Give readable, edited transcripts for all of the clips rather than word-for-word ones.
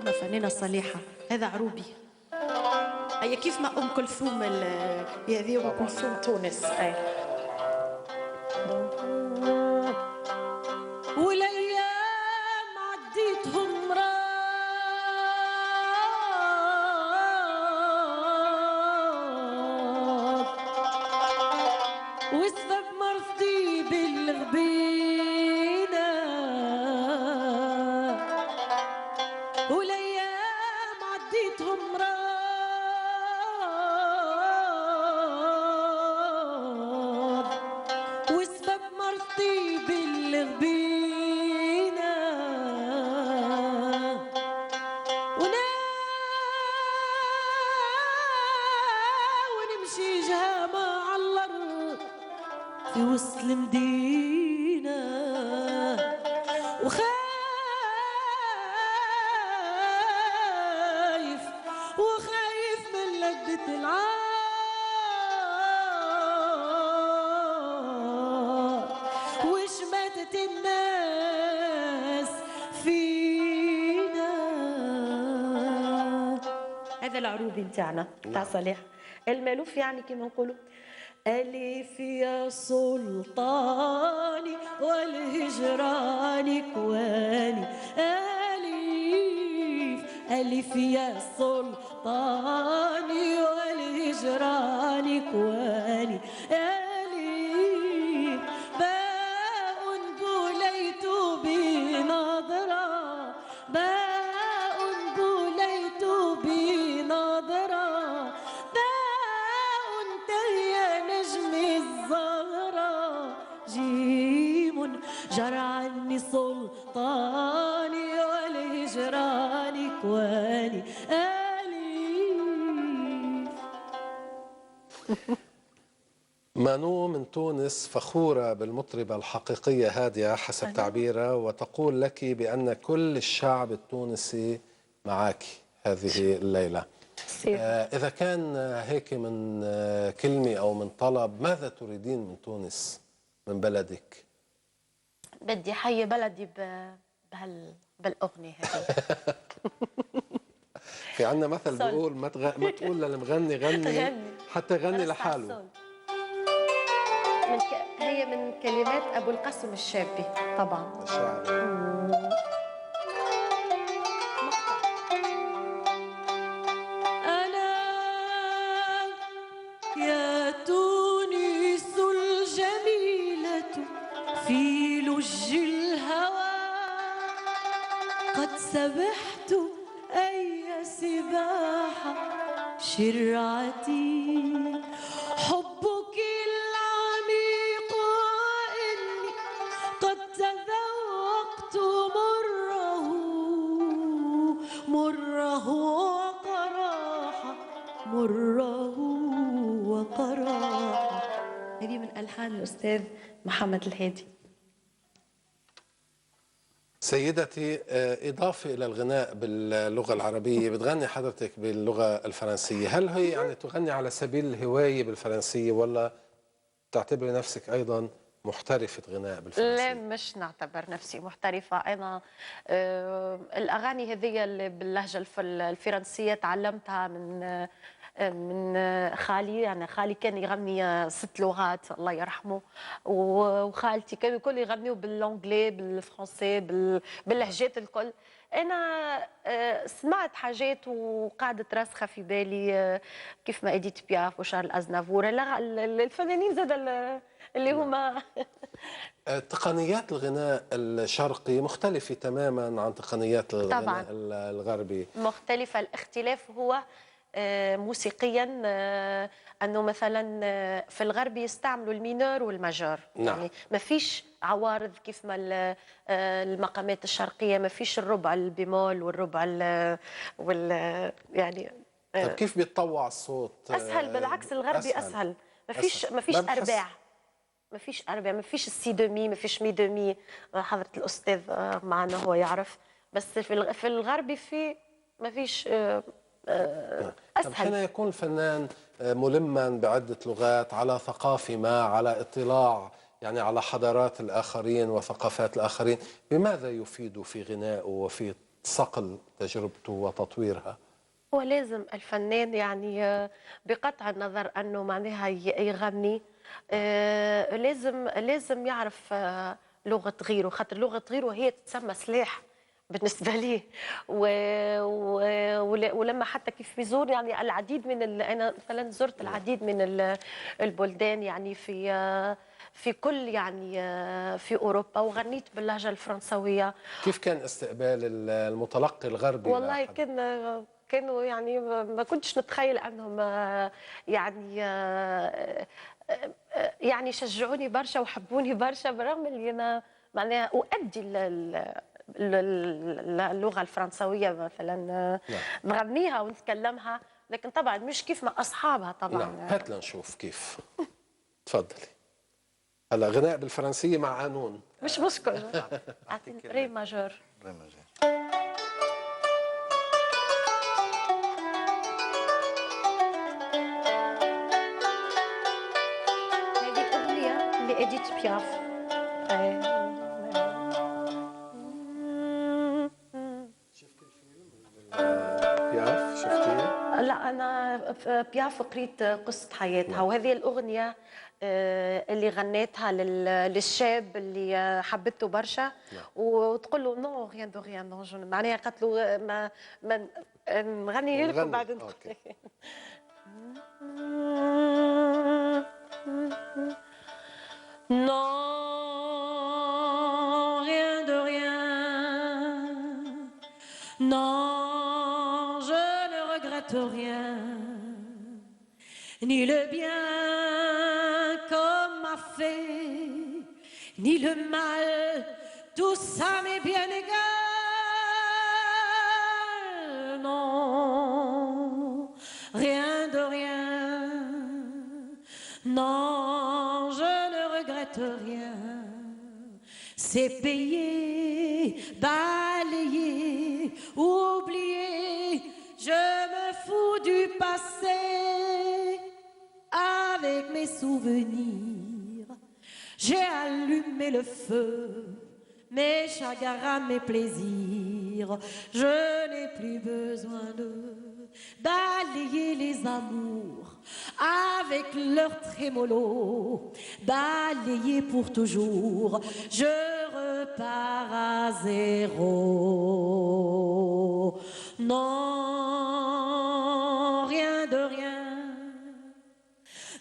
مرحومة فنانة صالحة، هذا عروبي. هي كيف ما أم كلثوم هذه أم كلثوم تونس. أي والايام عديتهم راض وسبب مرضي بالغبينة، والايام عديتهم راض وسبب مرضي بالغبينة، ونمشي جهة مع الأرض في وسط المدينة، وخايف من لقدة العار وش ماتت الناس فينا. هذا العروبي نتاعنا تاع صالح المالوف، يعني كما نقولوا ألف يا سلطاني والهجران كواني، ألف يا سلطاني والهجران كواني، ألف باء بليت بنظرة، باء بليت بنظرة، باء تهي نجم الزهرة، جيم جرى عني سلطاني والهجران كواني، أليف. مانو من تونس فخورة بالمطربة الحقيقية هادية حسب تعبيرها، وتقول لك بأن كل الشعب التونسي معك هذه الليلة. إذا كان هيك من كلمة أو من طلب، ماذا تريدين من تونس، من بلدك؟ بدي حي بلدي بالأغنية هذه. في عنا مثل بيقول ما تقول للمغني غني حتى غني لحاله. هي من كلمات أبو القاسم الشابي طبعا. أنا يا تونس الجميلة في لج الهوى قد سبحت أي سباحة شرعتي، حبك العميق وإني قد تذوقت مره وقراحة، مره وقراحة. هذه من ألحان الأستاذ محمد الهادي. سيدتي، إضافة إلى الغناء باللغة العربية، بتغني حضرتك باللغة الفرنسية، هل هي يعني تغني على سبيل الهواية بالفرنسية، ولا تعتبري نفسك أيضا محترفة غناء بالفرنسية؟ لا، مش نعتبر نفسي محترفة. أنا الأغاني هذه اللي باللهجة الفرنسية تعلمتها من خالي. يعني خالي كان يغني 6 لغات الله يرحمه، وخالتي كانوا الكل يغنيوا باللونجلي بالفرنسي باللهجات الكل. أنا سمعت حاجات وقعدت راسخة في بالي، كيف ما إديت بياف وشارل أزنافور، الفنانين زاد اللي هما تقنيات الغناء الشرقي مختلفة تماما عن تقنيات الغناء طبعاً الغربي. مختلفة. الاختلاف هو موسيقيا، أنه مثلا في الغرب يستعملوا المينور والماجور. نعم. يعني ما فيش عوارض كيف ما المقامات الشرقية، ما فيش الربع البيمول والربع يعني طيب كيف بيتطوع الصوت؟ أسهل. بالعكس الغربي أسهل. ما فيش أرباع، ما فيش أرباع، ما فيش السي دومي، ما فيش مي دومي. حضرة الأستاذ معنا هو يعرف. بس في الغربي ما فيش أسهل. حين يكون الفنان ملما بعدة لغات، على ثقافة ما، على اطلاع يعني على حضارات الآخرين وثقافات الآخرين، بماذا يفيد في غنائه وفي صقل تجربته وتطويرها؟ هو لازم الفنان يعني بقطع النظر انه معناها يغني، لازم يعرف لغه غيره، خاطر لغه غيره هي تتسمى سلاح بالنسبه لي. ولما حتى كيف بيزور يعني العديد من انا مثلا زرت العديد من البلدان يعني في كل يعني في اوروبا، وغنيت باللهجه الفرنسويه. كيف كان استقبال المتلقي الغربي والله كانوا يعني ما كنتش نتخيل انهم يعني يعني شجعوني برشا وحبوني برشا، بالرغم اللي انا معناها اؤدي اللغه الفرنسويه مثلا، نعم. نغنيها ونتكلمها، لكن طبعا مش كيف ما اصحابها طبعا. نعم، هات لنشوف كيف. تفضلي. هلا غناء بالفرنسيه مع قانون. مش مشكل. اعطيني ري ماجور. هذه اغنيه لإديث بياف. بياف شفتيه؟ لا أنا بياف قريت قصة حياتها، وهذه الأغنية اللي غنيتها للشاب اللي حبته برشا، وتقول له نو غيان دو غيان نو، معناها قالت له ما نغني لكم بعد نقول. Non, rien de rien. Non, je ne regrette rien. Ni le bien qu'on m'a fait, ni le mal, tout ça m'est bien égal. Non, rien de rien. Non, je ne regrette rien. C'est payé, balayé, oublié. Je me fous du passé. Avec mes souvenirs, j'ai allumé le feu. Mes chagrins, mes plaisirs, je n'ai plus besoin de balayer les amours avec leur trémolo, balayer pour toujours, je repars à zéro. Non, rien de rien.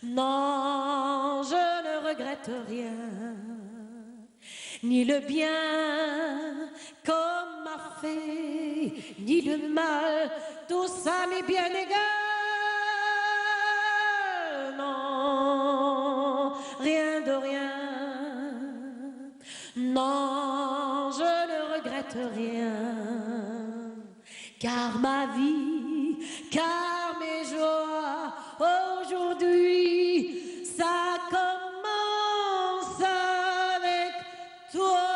Non, je ne regrette rien. Ni le bien qu'on m'a fait, ni le mal, tout ça m'est bien égal. Non, rien de rien. Non, je ne regrette rien. Car ma vie, car mes joies, aujourd'hui, ça commence avec toi.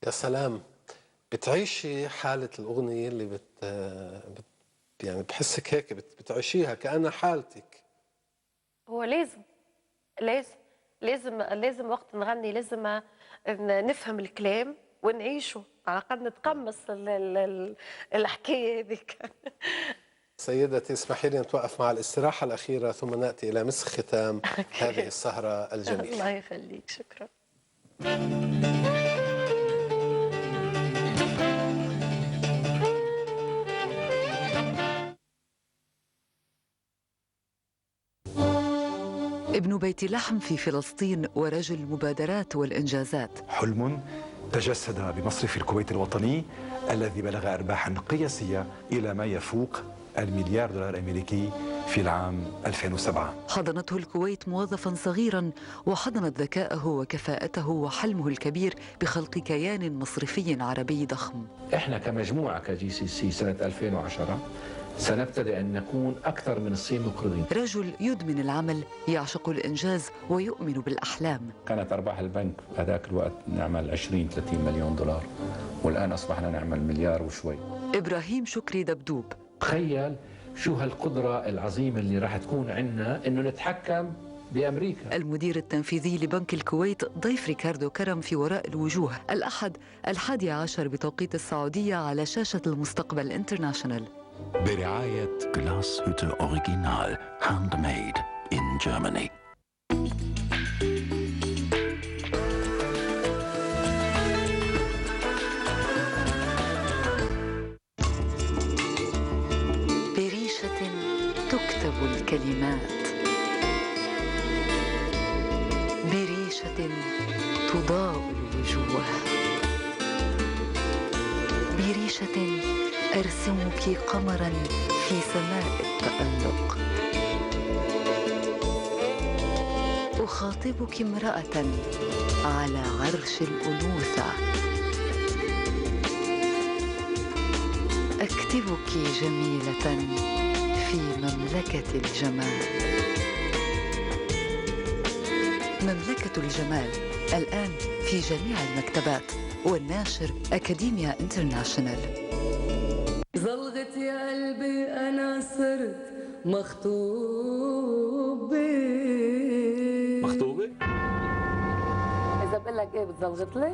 يا سلام، بتعيشي حالة الأغنية اللي يعني بحسك هيك بتعيشيها كأنها حالتك. هو لازم وقت نغني لازم نفهم الكلام ونعيشه على قد نتقمص الحكايه هذيك. سيدتي اسمحي لي نتوقف مع الاستراحة الأخيرة ثم نأتي إلى مسك ختام هذه السهرة الجميلة. الله يخليك، شكرا. ابن بيت لحم في فلسطين ورجل المبادرات والإنجازات. حلم تجسد بمصرف الكويت الوطني الذي بلغ أرباحا قياسية إلى ما يفوق $1 مليار أمريكي في العام 2007. حضنته الكويت موظفا صغيرا وحضنت ذكاءه وكفاءته وحلمه الكبير بخلق كيان مصرفي عربي ضخم. احنا كمجموعة كGCC سنة 2010 سنبتدئ أن نكون أكثر من الصين مقرضين. رجل يدمن العمل، يعشق الإنجاز ويؤمن بالأحلام. كانت أرباح البنك هذاك الوقت نعمل 20-30 مليون دولار، والآن أصبحنا نعمل $1 مليار وشوي. إبراهيم شكري دبدوب. تخيل شو هالقدرة العظيمة اللي راح تكون عندنا إنه نتحكم بأمريكا. المدير التنفيذي لبنك الكويت ضيف ريكاردو كرم في وراء الوجوه الأحد 11 بتوقيت السعودية على شاشة المستقبل انترناشونال. برعاية جلاس هوتر أوريجينال هاند ميد إن جيرماني. بريشة تكتب الكلمات، بريشة تضاء الوجوه، بريشة أرسمك قمراً في سماء التألق، أخاطبك امرأة على عرش الأنوثة، أكتبك جميلة في مملكة الجمال. مملكة الجمال الآن في جميع المكتبات، والناشر أكاديميا انترناشونال. زلغت يا قلبي أنا صرت مخطوبة. مخطوبة؟ إذا بقول لك إيه بتزلغت لي؟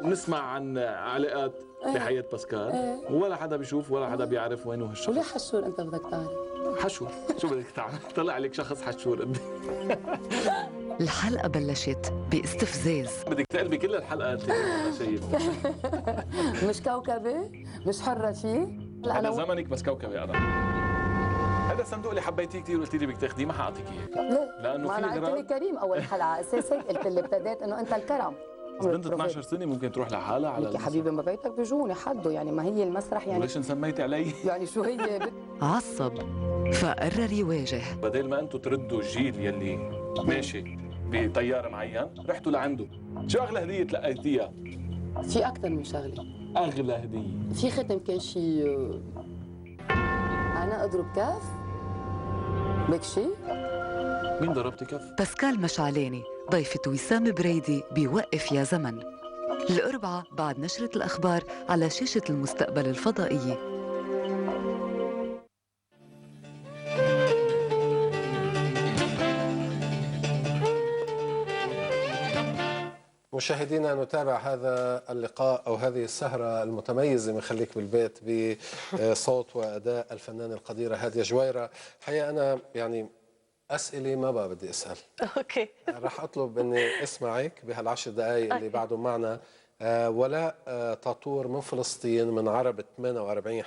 نسمع عن علاقات بحياة باسكال ولا حدا بيشوف ولا حدا بيعرف وينه هالشخص. وليه حشور أنت بدك تعرف؟ حشور، شو بدك تعمل؟ طلع لك شخص حشور قدي. الحلقة بلشت باستفزاز. بدك تقلبي كل الحلقة أنت أنا شايف. مش كوكبة؟ مش حرة شيء؟ هذا زمنك بس كوكبي أنا. هذا الصندوق اللي حبيتيه كثير وقلتي لي بدك تاخذيه ما حاعطيك إياه. ليه؟ لأنه ما في أنا قلت لي غرام. كريم أول حلقة أساسا قلت لي ابتديت إنه أنت الكرم. بس بنت 12 سنة ممكن تروح لحالها على يا حبيبي ما بيتك بيجوني حده يعني ما هي المسرح يعني. وليش سميتي علي؟ يعني شو هي عصب فقرر يواجه. بدل ما أنتم تردوا الجيل يلي ماشي بطيار معين رحتوا لعنده. شو أغلى هدية تلقيتيها؟ في أكثر من شغلة. أغلى هدية في ختم كان شي أنا أضرب كاف بك شي. مين ضربتي كف؟ باسكال مشعلاني ضيفة وسام بريدي بوقف يا زمن، الأربعاء بعد نشرة الأخبار على شاشة المستقبل الفضائية. مشاهدينا نتابع هذا اللقاء أو هذه السهرة المتميزة من خليك بالبيت بصوت وأداء الفنانة القديرة هادية جويرة. الحقيقة أنا يعني أسئلة ما بقى بدي أسأل. اوكي. رح أطلب أني أسمعك بهالعشر دقائق اللي بعدهم معنا. ولاء طاطور من فلسطين من عرب 48